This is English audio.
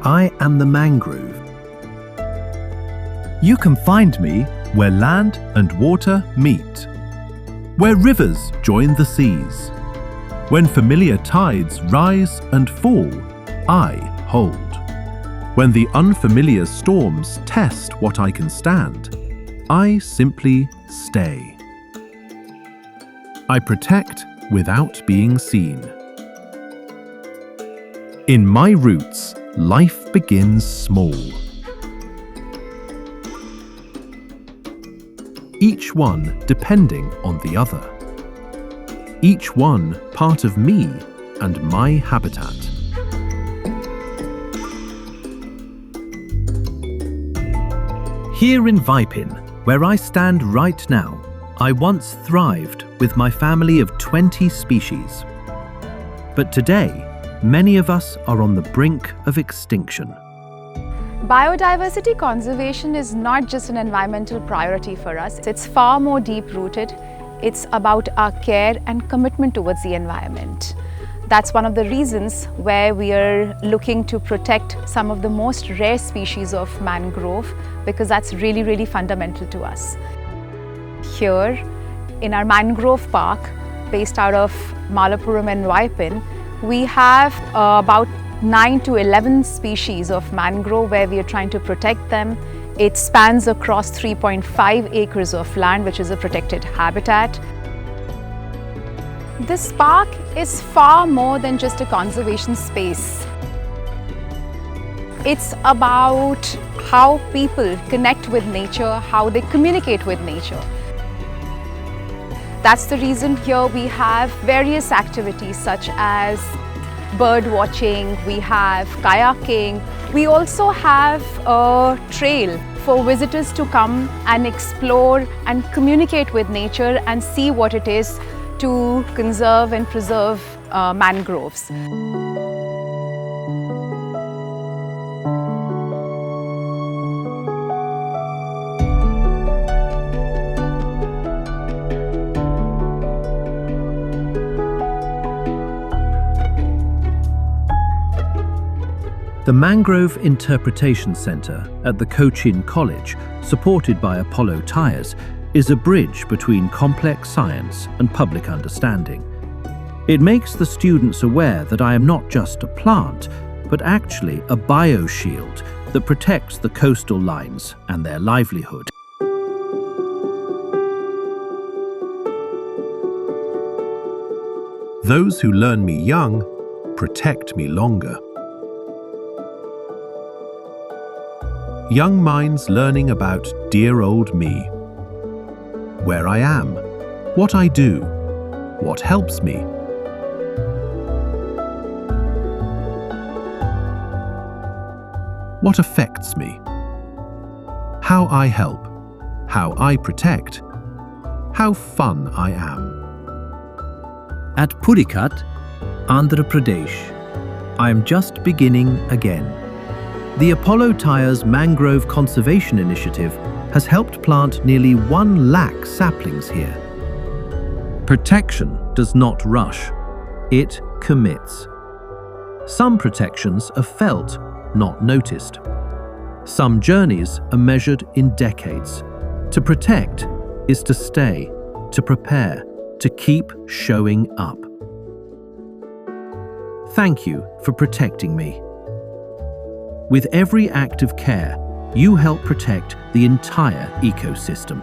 I am the mangrove. You can find me where land and water meet, where rivers join the seas. When familiar tides rise and fall, I hold. When the unfamiliar storms test what I can stand, I simply stay. I protect without being seen. In my roots, life begins small. Each one depending on the other. Each one part of me and my habitat. Here in Vipin, where I stand right now, I once thrived with my family of 20 species. But today, many of us are on the brink of extinction. Biodiversity conservation is not just an environmental priority for us. It's far more deep-rooted. It's about our care and commitment towards the environment. That's one of the reasons where we are looking to protect some of the most rare species of mangrove, because that's really, really fundamental to us. Here, in our mangrove park, based out of Malappuram and Vipin, we have about 9 to 11 species of mangrove where we are trying to protect them. It spans across 3.5 acres of land, which is a protected habitat. This park is far more than just a conservation space. It's about how people connect with nature, how they communicate with nature. That's the reason here we have various activities such as bird watching, we have kayaking. We also have a trail for visitors to come and explore and communicate with nature and see what it is to conserve and preserve mangroves. The Mangrove Interpretation Centre at the Cochin College, supported by Apollo Tyres, is a bridge between complex science and public understanding. It makes the students aware that I am not just a plant, but actually a bioshield that protects the coastal lines and their livelihood. Those who learn me young protect me longer. Young minds learning about dear old me. Where I am, what I do, what helps me. What affects me. How I help, how I protect, how fun I am. At Pudikat, Andhra Pradesh, I am just beginning again. The Apollo Tyres Mangrove Conservation Initiative has helped plant nearly 1 lakh saplings here. Protection does not rush, it commits. Some protections are felt, not noticed. Some journeys are measured in decades. To protect is to stay, to prepare, to keep showing up. Thank you for protecting me. With every act of care, you help protect the entire ecosystem.